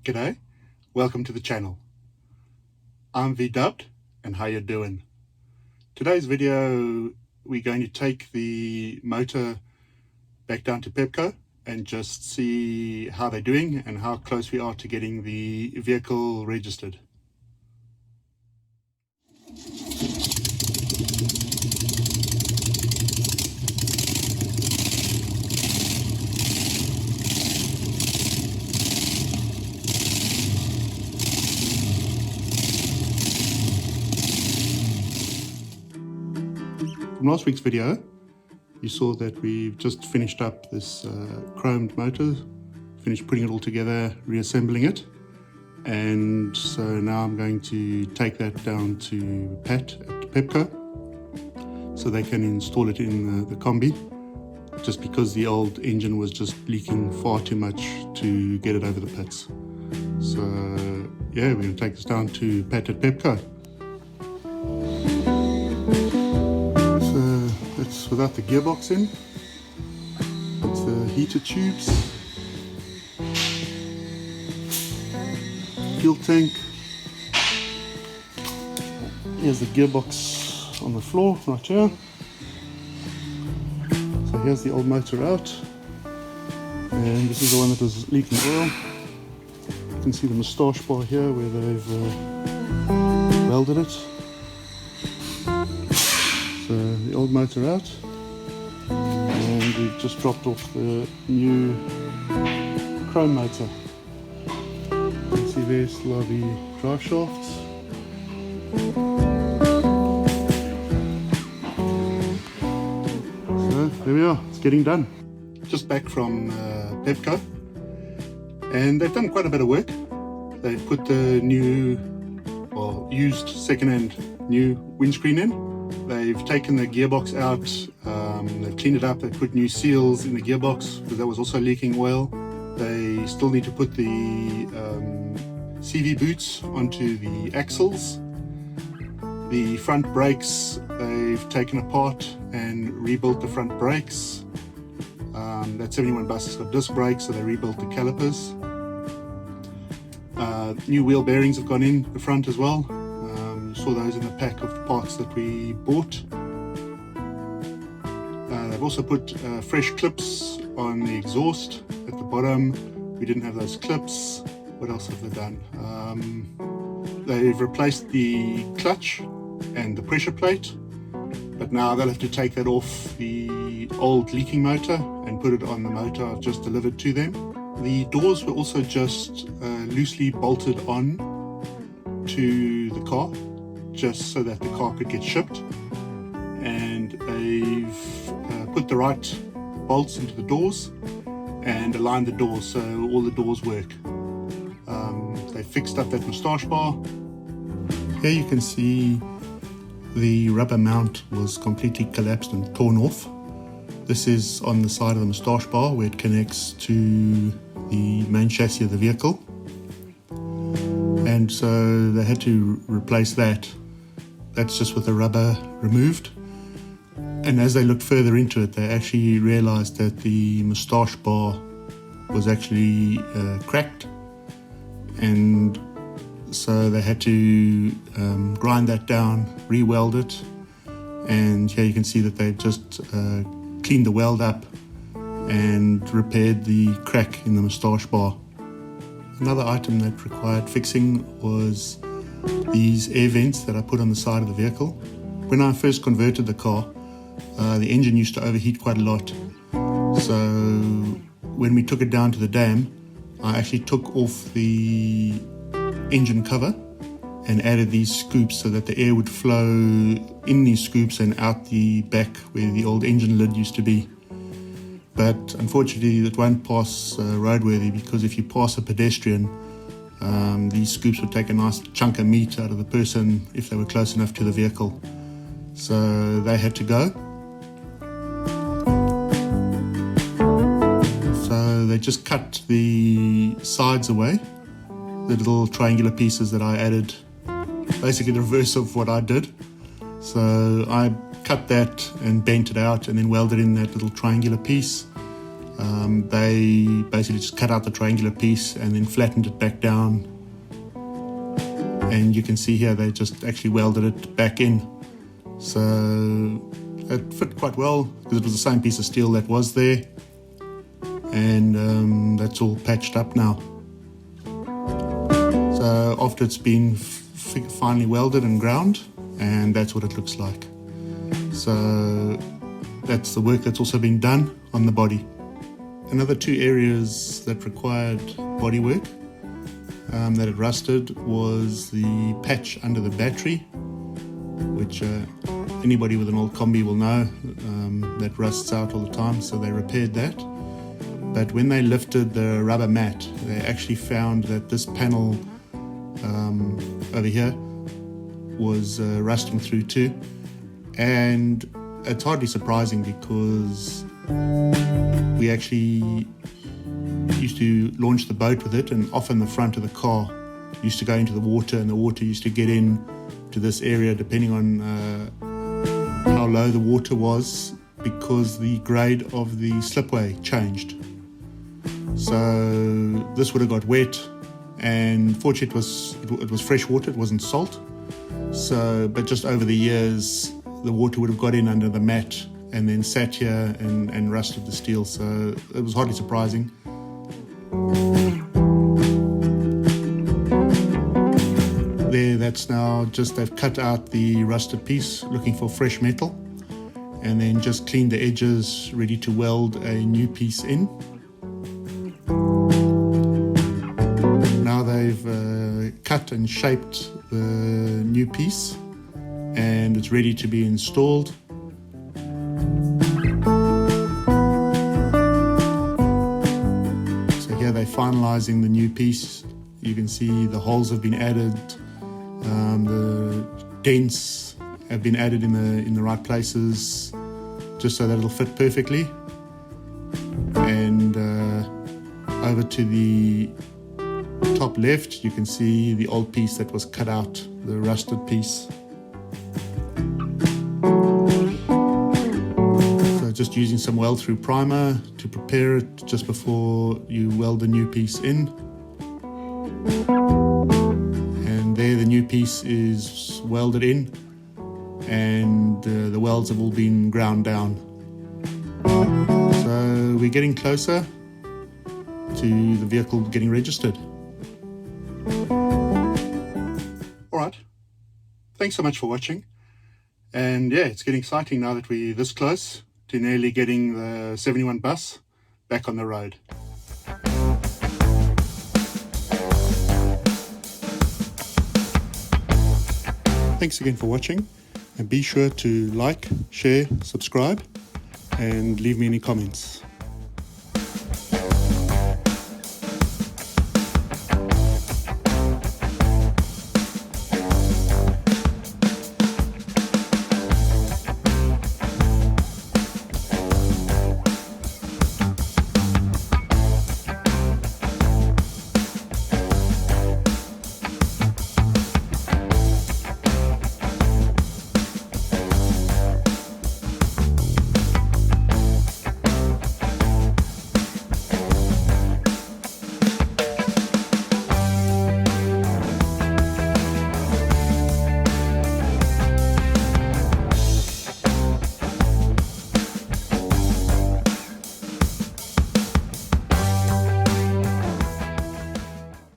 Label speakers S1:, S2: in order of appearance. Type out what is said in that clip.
S1: G'day, welcome to the channel. I'm V-Dubbed, and how you doing? Today's video, we're going to take the motor back down to PEBCO and just see how they're doing and how close we are to getting the vehicle registered. From last week's video, you saw that we've just finished up this chromed motor, finished putting it all together, reassembling it, and so now I'm going to take that down to Pat at PEBCO so they can install it in the Kombi, just because the old engine was just leaking far too much to get it over the pits. So yeah, we're going to take this down to Pat at PEBCO. It's without the gearbox in. It's the heater tubes, fuel tank. Here's the gearbox on the floor right here. So here's the old motor out, and this is the one that was leaking oil. You can see the moustache bar here where they've welded it. So the old motor out, and we've just dropped off the new chrome motor. You can see there still are the drive shafts. So there we are, it's getting done. Just back from PEBCO, and they've done quite a bit of work. They've put the new, or used second-hand new windscreen in. They've taken the gearbox out, they've cleaned it up, they've put new seals in the gearbox because that was also leaking oil. They still need to put the CV boots onto the axles. The front brakes, they've taken apart and rebuilt the front brakes. That 71 bus has got disc brakes, so they rebuilt the calipers. New wheel bearings have gone in the front as well. Saw those in the pack of parts that we bought. They've also put fresh clips on the exhaust at the bottom. We didn't have those clips. What else have they done? They've replaced the clutch and the pressure plate, but now they'll have to take that off the old leaking motor and put it on the motor I've just delivered to them. The doors were also just loosely bolted on to the car, just so that the car could get shipped, and they've put the right bolts into the doors and aligned the doors so all the doors work. They fixed up that moustache bar. Here you can see the rubber mount was completely collapsed and torn off. This is on the side of the moustache bar where it connects to the main chassis of the vehicle, and so they had to replace that. That's just with the rubber removed. And as they looked further into it, they actually realized that the moustache bar was actually cracked, and so they had to grind that down, re-weld it, and here you can see that they've just cleaned the weld up and repaired the crack in the moustache bar. Another item that required fixing was these air vents that I put on the side of the vehicle. When I first converted the car, the engine used to overheat quite a lot. So when we took it down to the dam, I actually took off the engine cover and added these scoops so that the air would flow in these scoops and out the back where the old engine lid used to be. But unfortunately it won't pass roadworthy, because if you pass a pedestrian, these scoops would take a nice chunk of meat out of the person if they were close enough to the vehicle. So they had to go. So they just cut the sides away, the little triangular pieces that I added, basically the reverse of what I did. So I cut that and bent it out and then welded in that little triangular piece. They basically just cut out the triangular piece and then flattened it back down. And you can see here they just actually welded it back in. So it fit quite well because it was the same piece of steel that was there. And that's all patched up now. So after it's been finally welded and ground, and that's what it looks like. So that's the work that's also been done on the body. Another two areas that required body work that had rusted was the patch under the battery, which anybody with an old Kombi will know that rusts out all the time, so they repaired that. But when they lifted the rubber mat, they actually found that this panel over here was rusting through too. And it's hardly surprising because we actually used to launch the boat with it, and often the front of the car used to go into the water, and the water used to get in to this area depending on how low the water was, because the grade of the slipway changed. So this would have got wet, and fortunately it was fresh water, it wasn't salt. So, but just over the years, the water would have got in under the mat and then sat here and rusted the steel. So it was hardly surprising. There, that's now just, they've cut out the rusted piece, looking for fresh metal, and then just cleaned the edges, ready to weld a new piece in. Now they've cut and shaped the new piece, and it's ready to be installed. So here they're finalizing the new piece. You can see the holes have been added, the dents have been added in the right places, just so that it'll fit perfectly. And over to the top left, you can see the old piece that was cut out, the rusted piece. So just using some weld-through primer to prepare it just before you weld the new piece in. And there the new piece is welded in, and the welds have all been ground down. So we're getting closer to the vehicle getting registered. Alright, thanks so much for watching. And yeah, it's getting exciting now that we're this close to nearly getting the 71 bus back on the road. Thanks again for watching, and be sure to like, share, subscribe, and leave me any comments.